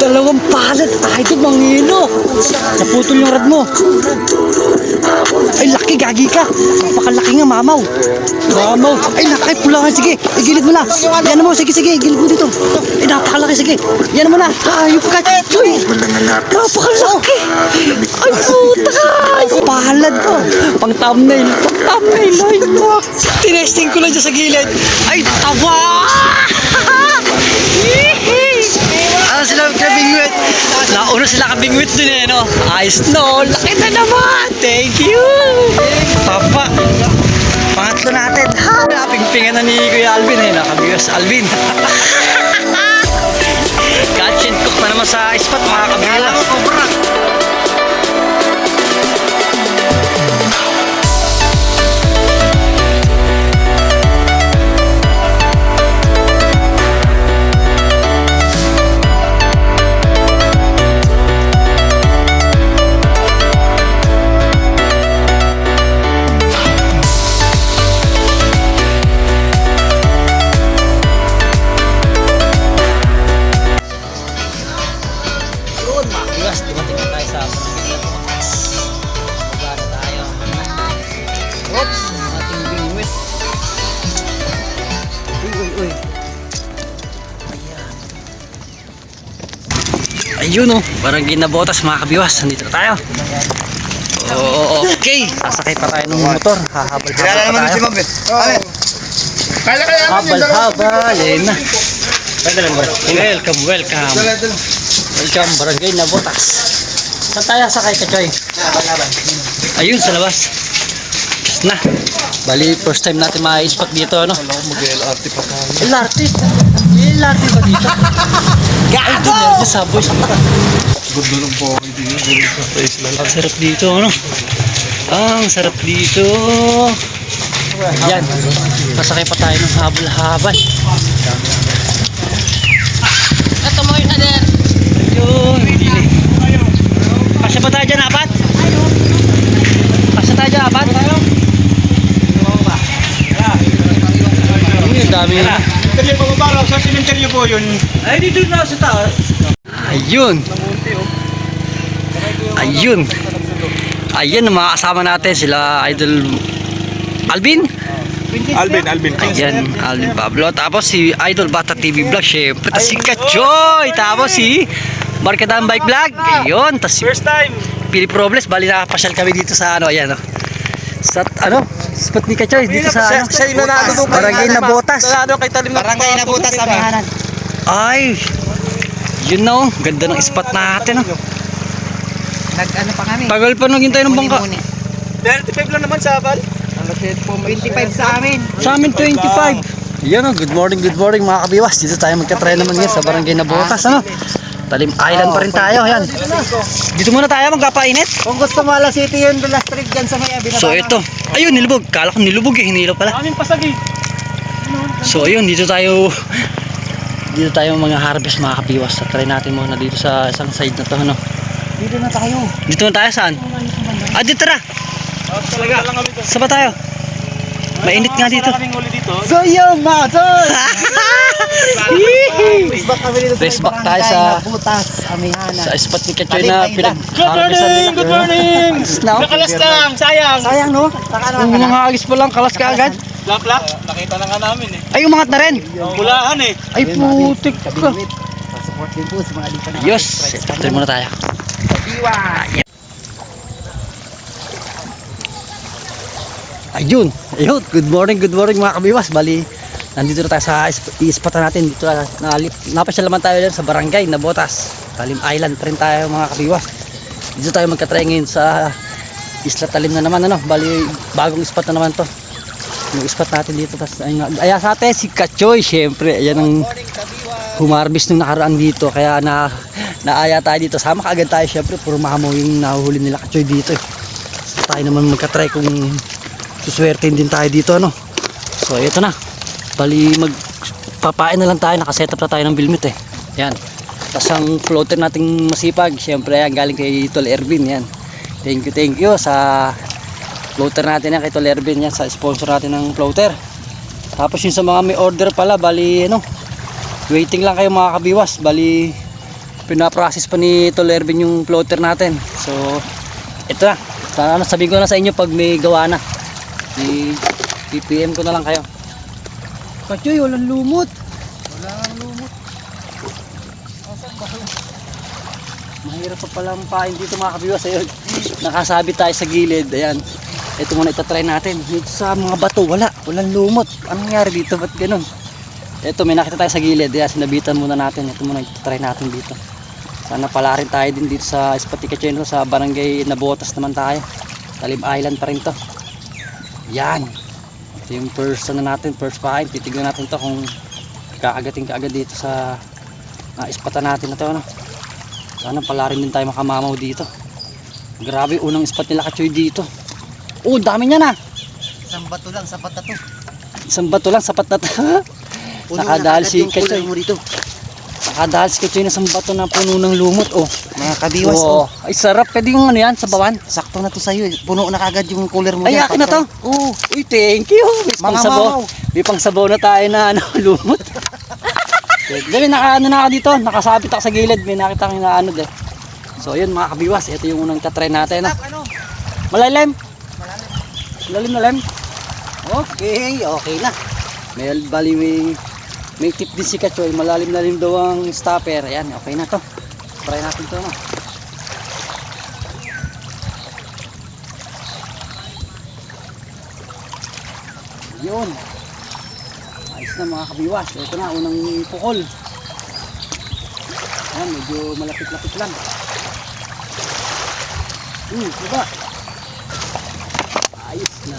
Dalawang palad, idol, mangino. Naputol yung rad mo. Ay, laki, gagi ka. Napakalaki nga, mamaw. Mamaw. Ay, nakay, pula nga. Sige, igilid mo na. Yan mo, sige, igilid mo dito. Ay, napakalaki, sige. Yan mo na. Ayop ka, Choy. Napakalaki. Ay, puta ka. Ay, palad mo. Pang thumbnail. Ay, no. Tinesting ko lang dyan sa gilid. Ay, tawa. Ano sila kabingwit? Nauna sila kabingwit dun eh, no? Ayos, no? Laki na naman! Thank you! Papa! Pangatlo natin. Pingpingan na ni Kuya Alvin eh. Nakabigas Alvin. Catch and cook na naman sa spot, mga kabigas. Dumating na tayo sa Pilipinas. Magana tayo. Oops! Ating bingwit. Uy. Ayun o. Parang ginabotas mga kabiwas. Nandito na tayo. Okay. Sasakay pa tayo ng motor. Hahabal-habal pa tayo. Habal-habal. Ayun na. Welcome. Welcome, Barangay Nabotas. Saan tayo sakay, Kachoy? Ayun, sa labas. Na. Bali, first time natin ma-spot dito, ano? Mag-LRT pa tayo. LRT? LRT ba dito? Ay, doon meron sa boys. Gundo ng pokey dito. Ang sarap dito, ano? Ang sarap dito. Yan. Masakay pa tayo ng habal-habal. Ito mo yun, Ader. Ayun, hindi. Pasya pa tayo dyan, apat? Pasya tayo dyan, apat? Ayun, dami na. Cementerio pababa, sa cementerio po yun. Ay, dito na sa taas. Ayun. Ayun, mga kasama natin, sila Idol Alvin. Ayan, Alvin Pablo. Tapos si Idol Bata TV Vlog, syempre. Tapos si Kachoy. Tapos si Markadang Bike Vlog. Ayun. Tapos si First time. Philip Robles. Bali nakapasyal kami dito sa ano, ayan o. Sa ano, spot ni Kachoy. Dito sa ano, Barangay Nabotas. Barangay Nabotas, Amihanan. Ay, yun na o. Ganda ng spot natin o. Nag-ano pa kami? Tagal pa nung hintay ng bangka. 35 lang naman sa abal. 25 sa amin. Sa amin 25. Yan o, good morning mga kabiwas. Dito tayo magka-try naman ngayon sa Barangay Nabotas, ano? Talim Island pa rin tayo, yan. Dito muna tayo magkapainit. Kung gusto mo alas city yun, doon last trip dyan sa may Abinabana. So ito, ayun nilubog. Kala ko nilubog eh, hinilaw pala. Aming pasagi. So ayun, dito tayo mga harvest mga kabiwas. So, try natin muna dito sa isang side na to, ano? Dito na tayo. Dito na tayo, saan? Dito tara. Talaga. Saan ba tayo? Mainit nga dito. So yun mga tol! Facebook kami dito Facebook tayo Barangay sa- Nabotas, Amihanan. Sa spot ni Kachoy na Good morning! Now, Nakalas lang, sayang. Sayang no? Saka yung naman mga hagis pa lang, kalas ka agad. Lak. Nakita na nga namin eh. Ay, umangat na rin. Bulahan eh. Ay, putik ka. Support din po sa mga dito na. Yes, tuloy muna tayo. Ayun, good morning mga kabiwas. Bali, nandito na tayo sa i-spot natin. Dito napasyal naman tayo dyan sa Barangay Nabotas. Talim Island pa rin tayo mga kabiwas. Dito tayo magka-try ngayon sa Isla Talim na naman, ano. Bali, bagong spot na naman to. Yung spot natin dito. Ayan sa atin si Kachoy, syempre. Ayan ang humarbis nung nakaraan dito. Kaya naaya tayo dito. Sama kaagad tayo, syempre. Puro mamo yung nahuhuli nila Kachoy dito eh. So, tayo naman magka-try kung suswertein din tayo dito, ano. So ito na, bali magpapain na lang tayo. Nakaset up na tayo ng bilmit eh. Yan, tapos ang floater nating masipag, syempre yan, galing kay Tol Ervin. Yan, thank you sa floater natin yan, kay Tol Ervin. Yan, sa sponsor natin ng floater. Tapos yung sa mga may order pala, bali ano, waiting lang kayo mga kabiwas. Bali pinaprocess pa ni Tol Ervin yung floater natin. So, ito na. Sana sabihin ko na sa inyo pag may gawa na. PPM ko na lang kayo. Kachoy, walang lumot. Walang lumot. Mahirap pa palang pain dito mga kabiwas. Ayun, nakasabit tayo sa gilid. Ayan. Ito muna itatry natin. Dito sa mga bato, walang lumot. Anong nangyari dito? Ba't ganun? Ito, may nakita tayo sa gilid. Ayan, sinabitan muna natin. Ito muna itatry natin dito. Sana pala rin tayo din dito sa Espati Kacheno. Sa barangay Nabotas naman tayo. Talim Island pa rin to. Yan. Ito yung first na natin. First pain. Titignan natin to kung kaagating kaagad dito sa ispatan natin na to. Ano? Sana pala rin din tayo makamamaw dito. Grabe, unang spot nila Kachoy dito. Oh, dami niya na. Isang bato lang, sapat na to. Isang bato lang, sapat na to. Nakadahal si Kachoy. Nakadahal si Kachoy na isang bato na puno ng lumot. Oh, Mga kabiwas, oh. Ay, sarap. Pwede yung ano yan, sa bawan. sakto na to sa'yo. Puno na kagad yung cooler mo. Ay, dyan, akin na to. Pastor. Oo. Uy, thank you. May pang sabaw. May pang sabaw na tayo na ano, lumot. Dali, ano na ako dito. Nakasabit ako sa gilid. May nakita kang inaano eh. So, yun mga kabiwas. Ito yung unang tatry natin. Ano? Malalim. Malalim. Okay, okay na. May bali may tip din si Kachoy. Malalim daw ang stopper. Ayan, okay na to. Try natin to. No? Yun. Ayos na mga kabiwas. Ito na, unang pukol. Ayan, medyo malapit-lapit lang. Diba? Ayos na.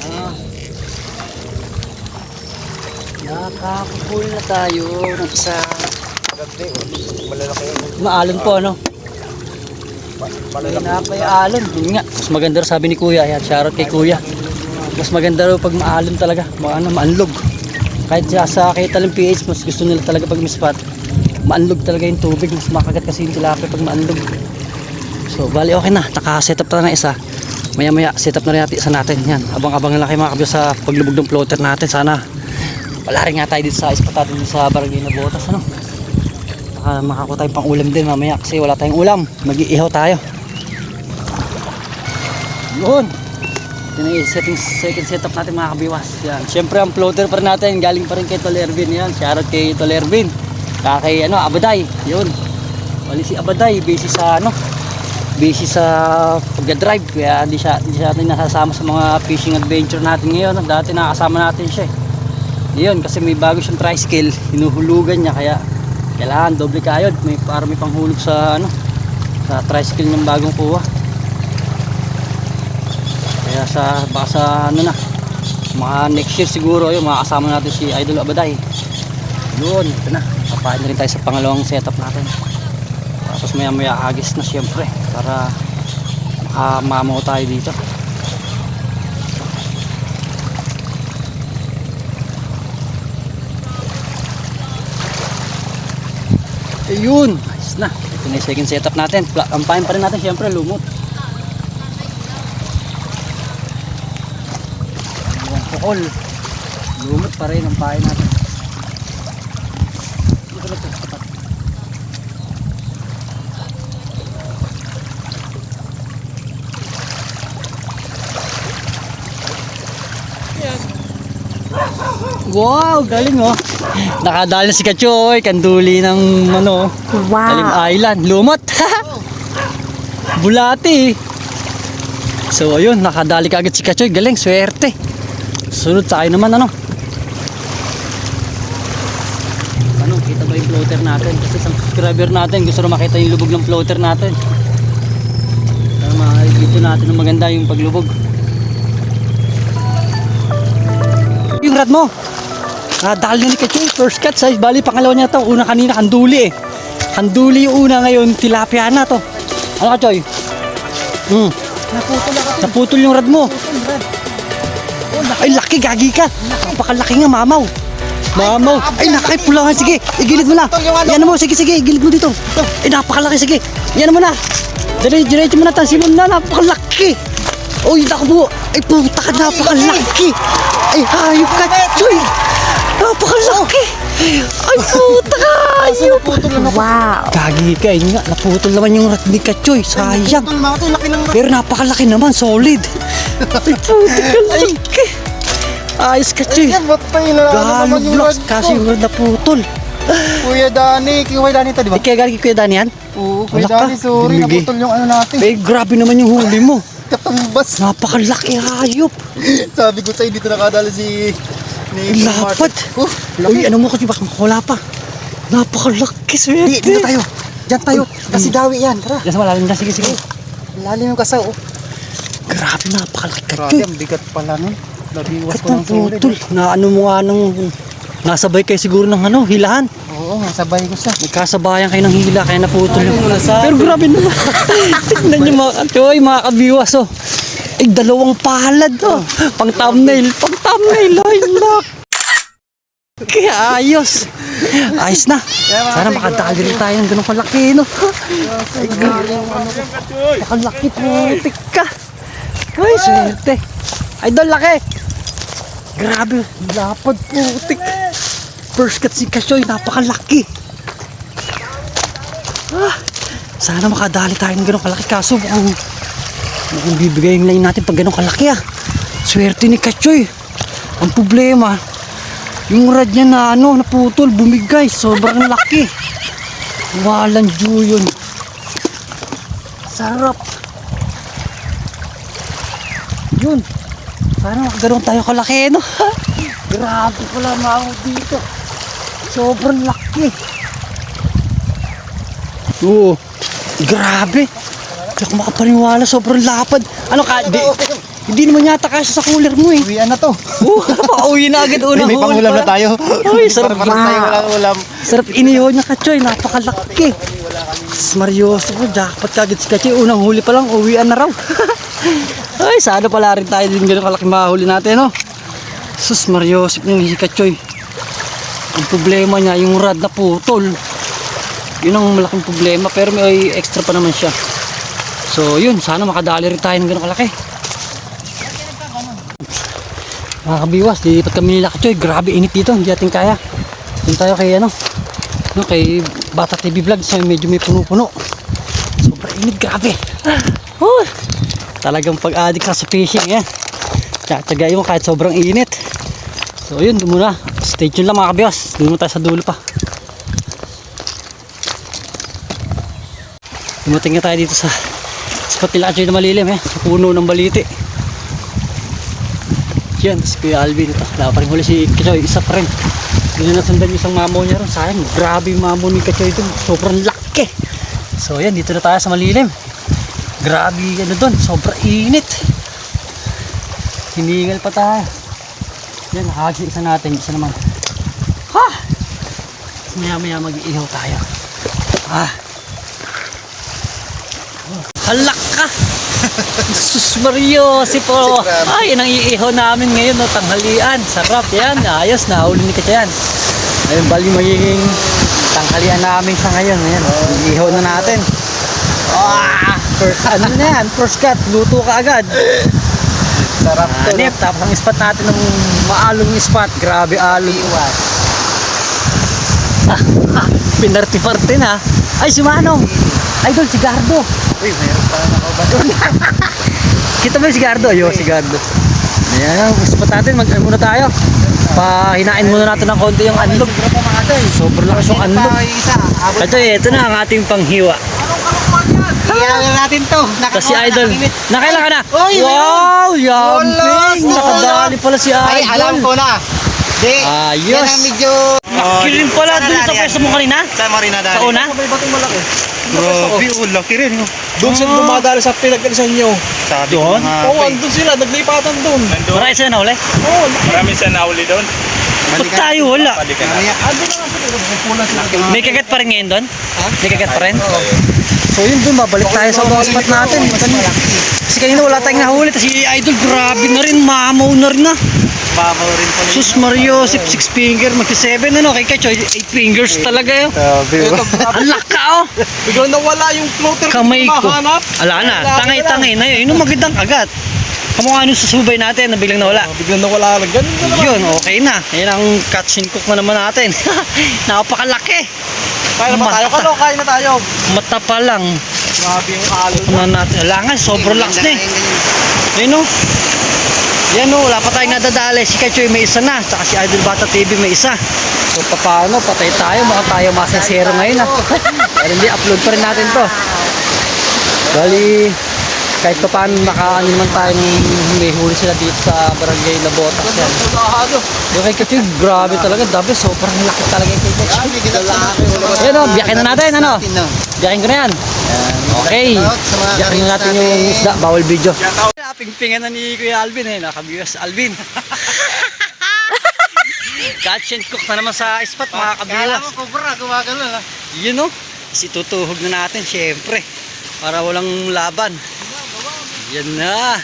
Nakakapukol na tayo ng isa. Maalon po, ano? Pinapay alon. Yun nga, mas maganda rin sabi ni Kuya. Ayan, shoutout kay Kuya. Mas maganda rin pag maalon talaga. Maanlog. Kahit sa Kitalim PH, mas gusto nila talaga pag may spot. Maanlog talaga yung tubig. Mas makagat kasi yung tilapia pag maanlog. So, bali okay na. Naka-setup na ng isa. Maya-maya, setup na rin natin isa natin. Yan, abang-abang na lang kayo mga kabyo sa paglubog ng floater natin. Sana wala rin nga tayo dito sa spot natin sa barangay Nabotas. Ano? Makakuha tayong pang ulam din mamaya kasi wala tayong ulam. Mag-iihaw tayo. Yun. Yan ang second setup natin mga kabiwas. Yan. Siyempre ang floater pa rin natin. Galing pa rin kay Tol Ervin. Yan. Shoutout kay Tol Ervin. Kay Abaday. Yun. Wali si Abaday. Busy sa pag-drive. Kaya hindi siya natin nasasama sa mga fishing adventure natin ngayon. Dati nakasama natin siya. Yun. Kasi may bago siyang tricycle. Hinuhulugan niya. Kaya kailangan doble kayod. Para may panghulog sa sa tricycle ng bagong kuha. Kaya baka sa mga next year siguro yung makakasama natin si Idol Abaday. Yun, ito na. Papain na rin tayo sa pangalawang setup natin. Tapos maya agis na siyempre para makamamaw tayo dito. Ayun, ayos na. Ito na yung second setup natin. Ampain pa rin natin siyempre lumot. Pukol. Lumot pa rin ang pain natin. Dito lang ito. Tapat. Wow, galing oh. Nakadali na si Kachoy, kanduli ng Talim Island. Lumot. Bulati. So ayun, nakadali ka agad si Kachoy. Galing, swerte. Sunod sa akin naman kita ba yung floater natin? Kasi sa subscriber natin gusto na makita yung lubog ng floater natin. Para makikita natin ng maganda yung paglubog. Yung rad mo. Dahil na ni Kachoy, first cut size. Bali pangalawa niya to. Una kanina kanduli Kanduli yung una, ngayon tilapia na to. Ano Kachoy? Naputol yung rad mo. Ay, laki, gagi ka. Napakalaki nga, mamaw. Ay, nakay pulangan. Sige, igilid mo na. Yan mo, sige, igilid mo dito. Ay, napakalaki, sige. Yan mo na. Diretso mo na, tansin mo na. Napakalaki. Uy, naku mo. Ay, puta ka, napakalaki. Ay, hayop ka, Choy. Napakalaki. Ay, puta ka! Ayun! Wow! Gagi ka, yun nga. Naputol naman yung rat ni Kachoy. Sayang. Putol mga to, laki ng Pero napakalaki naman, solid. Ay, puta ka, laki. Ayos, Kachoy. batay na. Galog blocks, kasi yung rat naputol. Kuya Dani, Kuya Dani to, di ba? Di kaya galing kay Kuya Dani yan? Oo, Kuya Dani, sorry, bumigi. naputol yung ano natin. Eh, grabe naman yung huli mo. Katumbas. Napakalaki, hayop. Sabi ko sa'yo, dito nakadala si... Lapad. Uy, ano mo kasi baka makawala pa. Napakalaki, swerte. Dito tayo. Diyan tayo. Kasi dawi yan, tara. Yan sa malalim na, sige, sige. Lalim yung kasaw. Grabe, napakalaki, Grabe, Kachoy. ang bigat pala nun. Nabiwas ko Katong ng solid. putol. Na ano mo nga nung nasabay kayo siguro ng ano, hilahan. Oo, sabay ko siya. Nagkasabayan kayo ng hila, kaya naputol yung Pero grabe naman. Tignan nyo mga Kachoy, mga kabiwas, oh. Ay, dalawang palad, oh. Pang thumbnail, pang thumbnail. Ay, look. Kaya ayos. Ayos na. Sana makadali rin tayo ng ganun kalaki, no? Ay, nakalaki, putik ka. Ay, swerte. Ay, doon laki. Grabe, lapad, putik. First cut si Kachoy, napakalaki. Sana makadali tayo ng ganun kalaki. Kaso mukhang bibigay yung line natin pag ganun kalaki, ah. Swerte ni Kachoy. Ang problema, yung rad niya na ano, naputol, bumigay. Sobrang laki. Walang due yun. Sarap. Yun. Sana makagaroon tayo kalaki, no? Grabe pala mga dito. Sobrang laki. Oo. Grabe. Hindi ako makapaniwala. Sobrang lapad. Ano ka? Hindi naman yata kasya sa cooler mo eh. Uwian na to. Pauwi na agad unang May pangulam na tayo. Uy, sarap Para tayo walang ulam. Sarap inihaw niya, Kachoy. Napakalaki. Maryoso po. Jackpot kagad si Kachoy. Unang huli pa lang. Uwian na raw. Ay, sana pala rin tayo din ganun kalaki mahuli natin, no? Sus, Mariosip niya si Kachoy. Ang problema niya, yung rad na putol. Yun ang malaking problema. Pero may extra pa naman siya. So, yun. Sana makadali rin tayo ng ganun kalaki. Mga kabiwas, dilipat kami nila Kachoy. Grabe init dito, hindi natin kaya. Doon tayo kay ano, kay Bata TV Vlog. So medyo may puno-puno. Sobrang init, grabe. Talagang pag-addict ka sa fishing, yan. Tsatsagay mo kahit sobrang init. So yun, doon muna. Stay tuned lang mga kabiwas. Doon muna tayo sa dulo pa. Dumating na tayo dito sa spot nila Kachoy na malilim, sa puno ng baliti. Yan, si Kuya Alvin ito. Wala pa rin huli si Kachoy, isa pa rin. Hindi na nasundan yung isang mamo niya ron. Sayang, grabe yung mamo ni Kachoy ito. Sobrang laki. So yan, dito na tayo sa malilim. Grabe ano doon, sobrang init. Hiningal pa tayo. Yan, nakakasi isa natin. Isa naman. Ha! Maya mag-iihaw tayo. Halak ka! Sus Mario, si po. Ay, yan ang iihaw namin ngayon, no, tanghalian. Sarap yan, ayos, nahuli ni Kachoy yan. Ayun, bali magiging tanghalian namin sa ngayon. Ayan, iihaw na natin. First, ano na yan, first cut, luto ka agad. Sarap to. Nip, tapos ang spot natin ng maalong spot. Grabe along. Pinarti-parti na. Ay, si Manong. Idol, si Gardo. Uy, mayroon pala nakauba doon. Kita mo yung si Gardo? Ayo, si Gardo. Ayan, ang spot natin. Mag-ano muna tayo. Hinain muna natin ng konti yung anlog. Sobrang lakas yung anlog. Ito, ito na ang ating panghiwa. Iyalan natin to. Kasi Idol, nakailan ka na? Uy, wow, yamping! Nakadali pala si Idol. Ay, alam ko na. Di, Ayos. yan ang medyo... Kirin pala dun sa pwesto mo kanina? Sa Marina Dali. Sa una? May batong malaki. Grabe, laki rin. Doon sila dumadalo sa pinagkalisan nyo. Sabi Doon? Oo, andun sila, naglipatan doon. Marami sila na uli? Marami siya nahuli doon. Ba't tayo wala? Balikan na. Andun na nga sila, pupulas sila. May kagat pa rin ngayon doon? May kagat pa rin? So yun doon, babalik tayo sa mga spot natin. Kasi kanina wala tayong nahuli. Tapos si Idol, grabe na rin, mamaw na rin na. Babaw rin pala. Sus Mario, 6 finger, magsi-7 ano, kay Kachoy, 8 fingers talaga yun. Ang laka oh! Biglang nawala yung floater Kamay ko. mahanap. Ala na, tangay-tangay na yun. Yun ang magandang kagat. Kamukha nung susubay natin na biglang nawala. Biglang nawala lang. Ganun na naman. Yun, okay na. Yan ang catch and cook na naman natin. Napakalaki. Kaya na ba tayo? Kalo, kaya na tayo. Mata pa lang. Grabe yung alon. Na natin. Wala nga, sobrang lakas na eh. Ayun o. Yan o, wala pa tayong nadadali. Si Kachoy may isa na. Tsaka si Idol Bata TV may isa. So paano, patay tayo. Mukhang tayo masasero ngayon ah. Pero hindi, upload pa rin natin to. Bali, kahit pa paano nakaano naman tayo may huli sila dito sa barangay Labotas yan. Yung kay Kachoy, grabe talaga. Dabi, sobrang laki talaga yung kay Kachoy. Ayun o, biyakin na natin. Ano? Biyakin ko na yan. Okay. Biyakin na natin yung isda. Bawal video. Pingpingan na ni Kuya Alvin eh. Nakabiwas Alvin. Catch and cook na naman sa spot mga kabiwas. Kala mo, kubra, gumagano na. Yun o. Kasi tutuhog na natin syempre. Para walang laban. Yan na.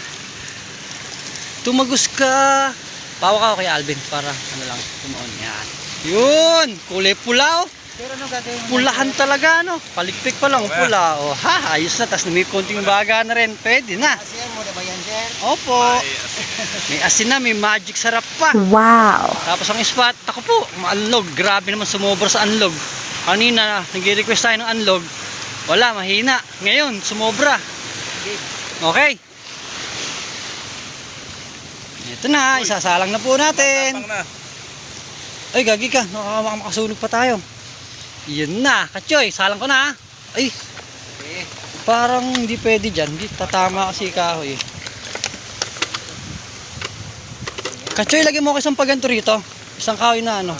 Tumagos ka. Pawa ka kay Alvin para ano lang tumuon. Yan. Yun. Kulay pula o. Pero ano gagawin mo? Pulahan talaga no. Palikpik pa lang pula. O ha, ayos na. Tapos may konting baga na rin. Pwede na. Sir, mo na ba yan, sir? Opo. May asin na, may magic sarap pa. Wow. Tapos ang spot, ako po, maanlog. Grabe naman sumobra sa anlog. Kanina, nag-request tayo ng anlog. Wala, mahina. Ngayon, sumobra. Okay. Ito na, isasalang na po natin. Ay, gagi ka. Makasunog pa tayo. Yun na, Kachoy, salang ko na. Ay, parang hindi pwede dyan. Hindi tatama kasi kahoy. Kachoy, lagyan mo ako isang paganto rito. Isang kahoy na ano.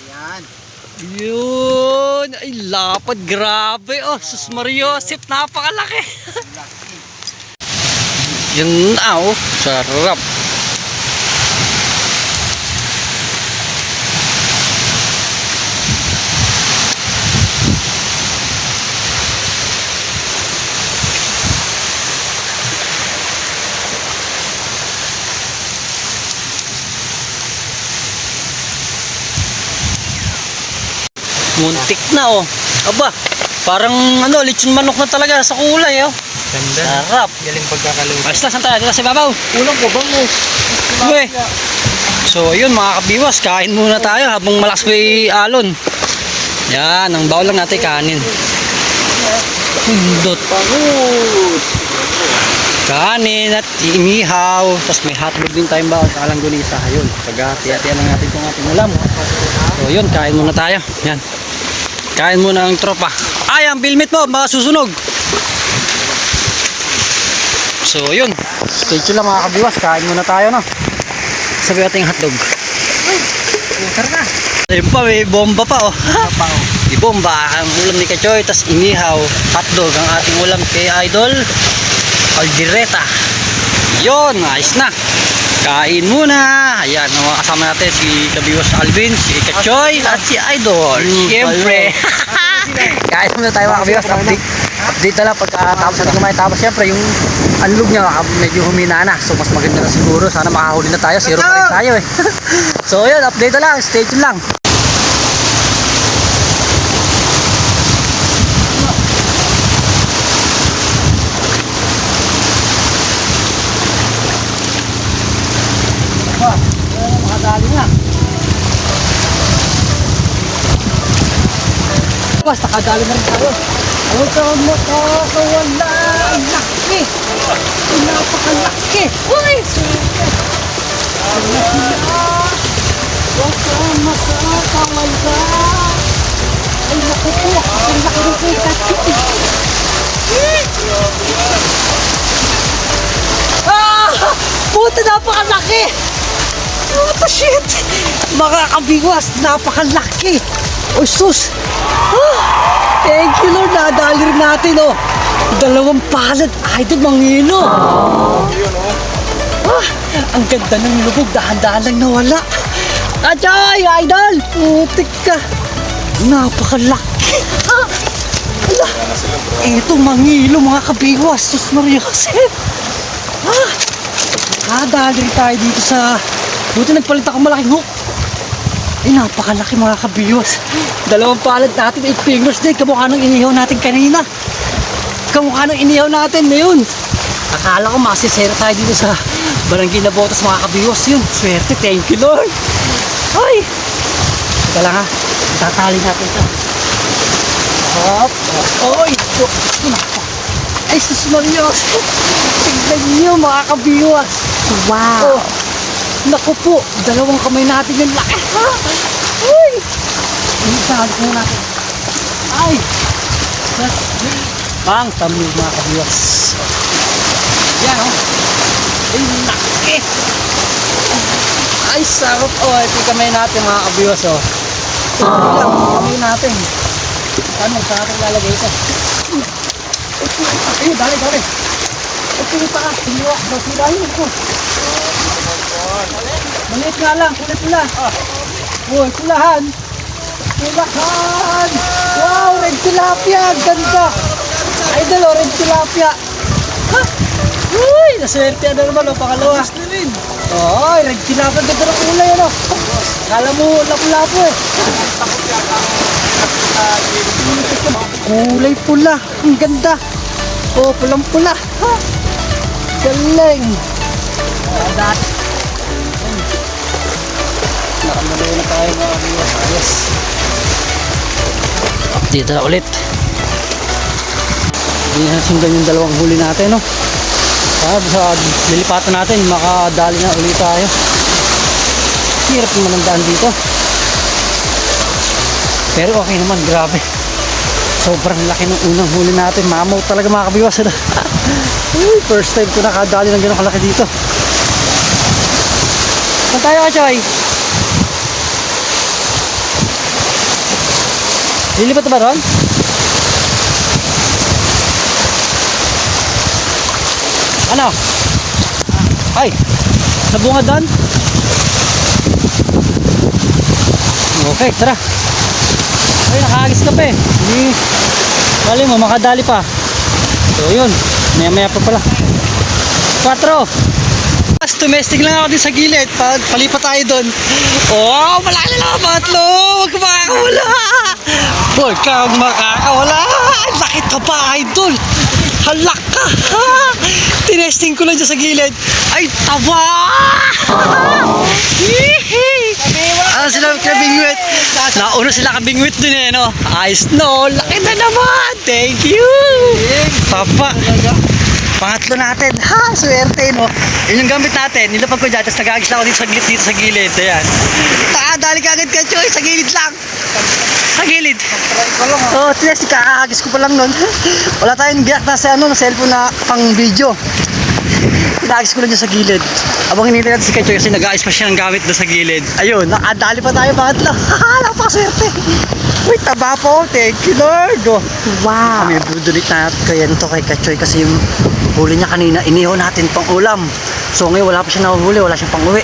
Ayan. Yun. Ay, lapad. Grabe. Oh, sus Mariosip. Napakalaki. Yun na, oh. Sarap. Muntik na oh. Aba, parang ano, lechon manok na talaga sa kulay oh. Ganda. Sarap. Galing pagkakaluto. Basta saan tayo? Dito sa ibabaw. Ulang ko bang mo? Uy. So ayun mga kabiwas, kain muna tayo habang malakas pa yung alon. Yan, ang bawal lang natin kanin. Pindot. Kanin at inihaw. Tapos may hotdog din tayong bawal sa kalanggunisa. Ayun, paghati-hatian lang natin itong ating ulam. So yun, kain muna tayo. Yan. Kain muna ang tropa. Ay, ang bilmit mo, baka susunog. So yun, stay tuned lang mga kabiwas. Kain muna tayo no. Sabi natin yung hotdog. Tara na. Ayun pa, may bomba pa oh. Di bomba, ang ulam ni Kachoy. Tapos inihaw, hotdog ang ating ulam kay Idol Aldireta. Yun, ayos na. Kain muna. Ayan, mga kasama natin si Kabiwas Alvin, si Kachoy at si Idol. Siyempre. Kain muna tayo mga kabiwas. Update na lang pagkatapos natin kumain. Tapos siyempre yung anlog niya medyo humina na. So mas maganda na siguro. Sana makahuli na tayo. Zero pa rin tayo eh. So yun, update na lang. Stay tuned lang. Makadali na. Basta nakadali na rin tayo. Huwag ka makakawala. Ang laki. Ang napakalaki. Uy! Ang laki na. Huwag ka makakawala. Ay naku po. Ang laki ng kay Ah! Puta, napakalaki. What the shit? Mga kabiwas, napakalaki. Oh sus. Ah, thank you Lord, nadali rin natin oh. Dalawang palad, idol mangilo. Ah, ang ganda ng lubog, dahan-dahan lang nawala. Ajoy, idol, putik ka. Napakalaki. Ah, ala. Eto mangilo mga kabiwas, sus Mariosep. Ah, nadali rin tayo dito sa... Buti nagpalit ako malaking hook. Ay, napakalaki mga kabiwas. Dalawang palad natin, 8 fingers din. Kamukha nung inihaw natin kanina. Kamukha nung inihaw natin na yun. Akala ko masisera tayo dito sa Barangay Nabotas mga kabiwas. Yun, swerte. Thank you Lord. Ay! Teka lang ha. Tatali natin ito. Hop. Oy! Ay, sus Marios! Tignan niyo mga kabiwas. Wow! Oh, naku po, dalawang kamay natin yung laki. Ha? Uy! Isahan po natin. Ay! Bang, tamig mga kabiwas. Yan oh. Ay, laki! Ay, sarap. Oh, ito yung kamay natin mga kabiwas oh. Ito lang, kamay natin. Saan natin lalagay ito? Ay, dali. Ito yung paka. Basilahin ko. Maliit nga lang, kulit pula. Uy, pulahan. Pulahan. Wow, red tilapia. Ganda. Idol, oh, red tilapia. Ha? Uy, naswerte na naman, oh, pangalawa. Oh, red tilapia. Ganda ng kulay, ano. Kala mo, lapu-lapu eh. Kulay pula. Ang ganda. Oh, pulang-pula. Ha? Galing. Nakamalayo na tayo mga viewers. Yes. Dito na ulit. Hindi na sundan yung dalawang huli natin, no? Sa lilipatan natin, makadali na ulit tayo. Hirap naman ang daan dito. Pero okay naman, grabe. Sobrang laki ng unang huli natin. Mamaw talaga mga kabiwas. Uy, first time ko nakadali ng gano'ng kalaki dito. Saan tayo ka, Choy? Lilipat na ba ron? Ano? Ay, nabunga doon? Okay, tara. Ay, nakahagis ka pa eh. Hindi, bali mo, makadali pa. So yun, maya pa pala. 4. Domestic lang ako din sa gilid. Palipat tayo doon. Oh, malaki na lang batlo. Huwag ka makakawala. Huwag kang makakawala. Laki ka pa, idol. Halak ka. Tinesting ko lang dyan sa gilid. Ay, taba. Ano sila kabingwit? Nauna sila kabingwit dun eh, no? Ayos no. Laki na naman. Thank you. Papa. Pangatlo natin. Ha, swerte, no? Yun yung gamit natin. Nilapag ko dyan. Tapos nag-agis lang ako dito sa gilid. Ayan. Dali ka agad ka, Choy. Sa gilid lang. Sa gilid. Oo, tinesting ka. Kakagis ko pa lang nun. Wala tayong biyak na sa cellphone na pang video. Nag-agis ko lang dyan sa gilid. Abang hinintay natin si Kachoy kasi nag-aayos pa siya ng gamit doon sa gilid. Ayun, nakadali pa tayo pangatlo. Napakaswerte. Uy, taba po. Thank you, Lord. Oh. Wow. Kami budulit na kaya nito kay Kachoy kasi yung huli niya kanina, inihaw natin pang ulam. So ngayon wala pa siya nahuhuli, wala siyang pang uwi.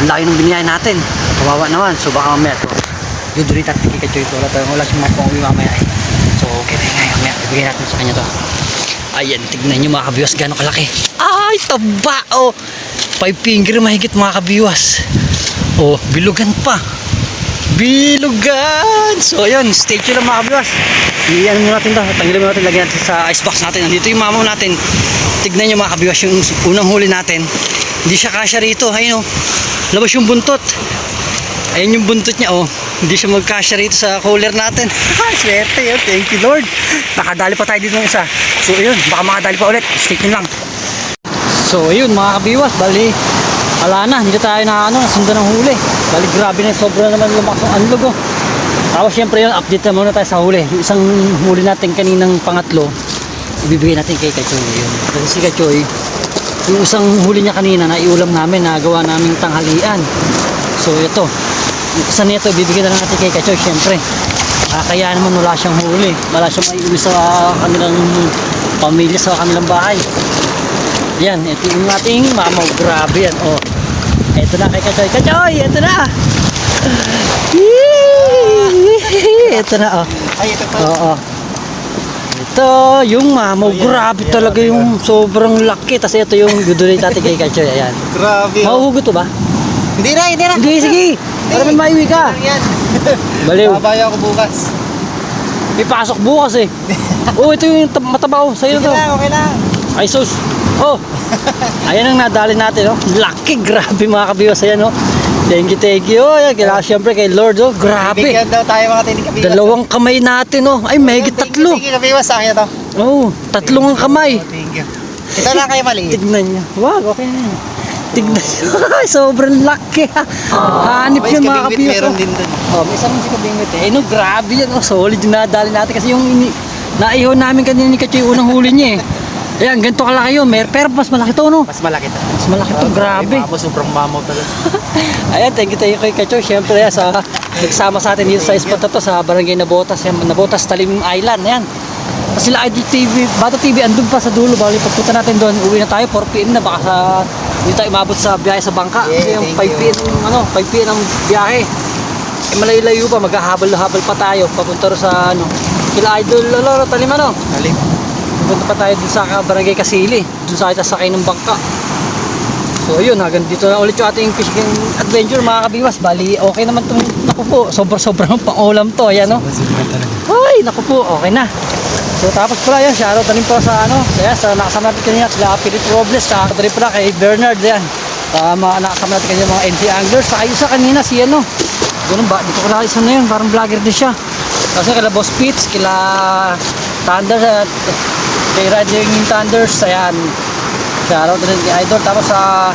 Ang laki ng biniyay natin. Kawawa naman. So baka mamaya ito. Budulit natin kay Kachoy ito. Wala siyang mga pang uwi mamaya eh. So okay na ngayon. Mamaya ibigay natin sa kanya to. Ayan, tignan nyo mga kabiwas gano'ng kalaki. Ay, taba! Oh, 5 finger mahigit mga kabiwas. Oh, bilugan pa. Bilugan! So, ayun, stay tuned lang mga kabiwas. Iyan mo natin ito. Tanggalin mo natin, lagyan natin sa icebox natin. Nandito yung mamaw natin. Tignan nyo mga kabiwas yung unang huli natin. Hindi siya kasya rito. Ayun oh, labas yung buntot. Ayun yung buntot niya oh. Hindi siya magkasya rito sa cooler natin. Swerte yun. Thank you Lord. Nakadali pa tayo dito ng isa. So yun, baka makadali pa ulit. Stay tuned lang. So yun mga kabiwas. Bali, wala na. Hindi tayo nasundan ng huli. Bali, grabe na. Sobra naman lumakas ang anlog oh. Tapos syempre yun, update na muna tayo sa huli. Yung isang huli natin kaninang pangatlo, ibibigay natin kay Kachoy. Yun. Kasi si Kachoy, yung isang huli niya kanina na iulam namin, nagawa naming tanghalian. So ito, yung isa nito, ibibigay na lang natin kay Kachoy, syempre. Kaya naman wala siyang huli. Wala siyang maiuli sa kanilang pamilya, sa kanilang bahay. Yan, ito yung ating mamaw. Grabe yan, oh. Ito na kay Kachoy. Kachoy, ito na! Ito na, oh. Ay, ito pa. Oo. Ito, yung mamaw. Grabe talaga yung sobrang laki. Tapos ito yung dudulit natin kay Kachoy. Ayan. Grabe. Mahuhugot to ba? Hindi na. Hindi, sige. Para may maiwi ka. Yan. Baliw. Babaya ako bukas. May pasok bukas eh. Oh, ito yung mataba oh. Sa'yo na to. Okay lang. Ay sus. Oh, ayan ang nadali natin, oh. Laki, grabe mga kabiwas. Ayan, oh. Thank you. Oh, ayan, kailangan syempre kay Lord, oh. Grabe. Bigyan daw tayo mga tinig kabiwas. Dalawang kamay natin, oh. Ay, may tatlo. Thank you kabiwas sa akin ito. Oh, tatlong kamay. Thank you. Ito lang kayo maliit. Tignan niya. Wow, okay na yan. Tignan niya. Sobrang laki, ha. Hanip May yan mga kabingwit kabiwas. meron din dun. Oh, may isang si kabingwit, eh. No, grabe yan, oh. Solid yung nadali natin kasi yung naihaw namin kanina ni Kachoy, unang huli niya, eh. Ayan, ganito kalaki yun. Pero mas malaki to, no? Mas malaki to. Mas malaki to, grabe. Mamo, sobrang mamaw talaga. Ayan, thank you kay Kachoy. Siyempre, sa nagsama sa atin dito sa spot na to, sa Barangay Nabotas. Yan, Nabotas, Talim Island. Ayan. Tapos sila Idol TV, Bato TV, andun pa sa dulo. Bali, pagpunta natin doon, uwi na tayo, 4 PM na. Baka hindi tayo umabot sa biyahe sa bangka. Kasi Yeah, yung thank 5 PM, 5 PM ang biyahe. Eh, malayo-layo pa, maghahabol-habol pa tayo. Papunta ro sa, kila Idol, Talim, Talim. Punta pa tayo dun sa Barangay Kasili. Dun sa kita sakay ng bangka. So yun, hanggang dito na ulit yung ating fishing adventure mga kabiwas. Bali, okay naman itong, naku po, sobrang pang-ulam to. Ayan, no? Ay, naku po, okay na. So tapos pala yan, shoutout na rin pala sa sa nakasama natin kanina, sila Philip Robles, shoutout rin pala kay Bernard, yan. Nakasama natin kanina mga NT Anglers. Sa ayusa kanina, si ganun ba, dito ko lang isa na yun, parang vlogger din siya. Kasi kila Boss Pitts, kila Thunders at kay Riding Thunders, ayan. Shoutout rin kay Idol. Tapos sa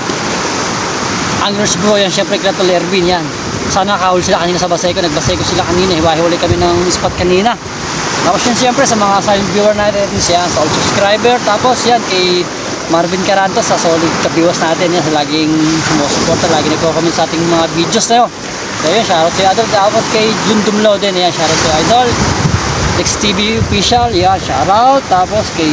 Anglers Bro, yan, syempre kila Tol Erwin, yan. Sana nakahuli sila kanina sa Baseco, nagbaseko sila kanina, hiwa-huli kami ng spot kanina. Tapos yan syempre sa mga silent viewer natin, yan, sa all subscriber. Tapos yan kay Marvin Carantos, sa solid kabiwas natin, yan, sa laging sumusuporta, lagi nagko-comment sa ating mga videos na yun. So yun, shoutout kay Idol. Tapos kay Jun Dumlo din, yan, shoutout kay Idol. Next TV Official, yan, shoutout. Tapos kay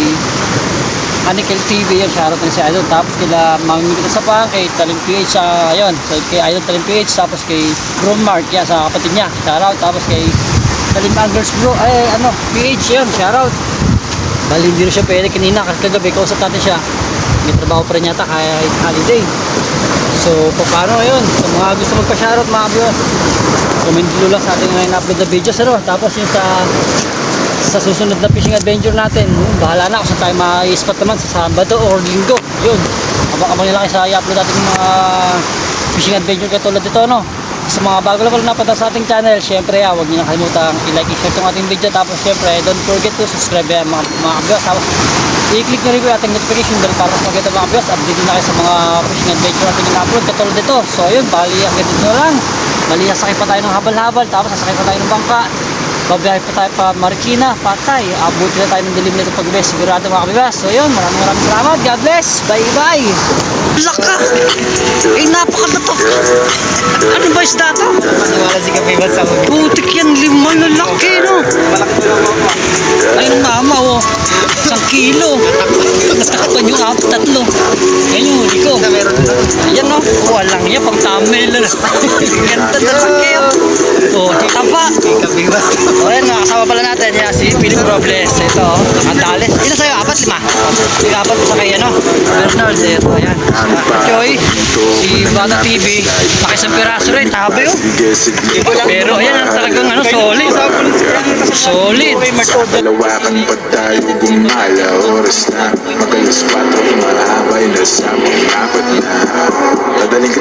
Anikel TV, yan, shoutout na si Idol. Tapos kila Mamimigit sa Pang, kay Talim PH, ayun, so kay Idol Talim PH. Tapos kay Bro Mark, yan, sa kapatid niya, shoutout. Tapos kay Talim Anglers Bro, PH, yan, shoutout. Bali, hindi rin siya pwede kanina, kasi kagabi, kausap natin siya. May trabaho pa rin yata, kaya holiday. So, paano yun? Sa mga gusto magpa-shoutout, mga viewers, comment below lang sa ating ngayon na-upload na videos, tapos yung sa susunod na fishing adventure natin, bahala na kung saan tayo ma-spot naman, sa Sabado or Linggo. Yun, abang-abang nila kayo sa i-upload natin yung mga fishing adventure katulad dito, no? Sa mga bago lang napunta sa ating channel, syempre, huwag niyo na kalimutang i-like, i-share itong ating video. Tapos syempre, don't forget to subscribe mga kabiyos. Tapos i-click nyo rin po yung ating notification bell para mas maganda mga kabiyos. Update na kayo sa mga fishing adventure natin yung upload katulad dito. So yun, bali hanggang dito na lang. Bali, sasakay pa tayo ng habal-habal, tapos sasakay pa tayo ng bangka. Babiyahe pa tayo pa Marikina, Patay. Abuti na tayo ng dilim nito pag-best. Sigurado mga kabibas. So yun, maraming salamat. God bless. Bye-bye. Laka! Ay, napakata to. Ano ba isda to? Maniwala si kabiwas sa mga. Putik yan, 5 na laki, no? Ay, nung mama, oh. 1 kilo. Natakpan yung 3. Yan yung huli ko. Yan, no? Walang yan, pang thumbnail na. Ganda na laki, oh. Oh, tapa. Kabiwas. O yan, nakasama pala natin yan, si Philip Robles. Ito, ang dali. Ilan sa'yo? 4, 5? Yung 4 sa kay Bernard. Ito, yan. Choy, si Bata TV, pakisang piraso rin, tabi oh. Pero ayan, talagang solid. Solid. Dalawakan pa tayo gumala. Oras na mag-alas 4, mahaba na sa mga 4 na. Madaling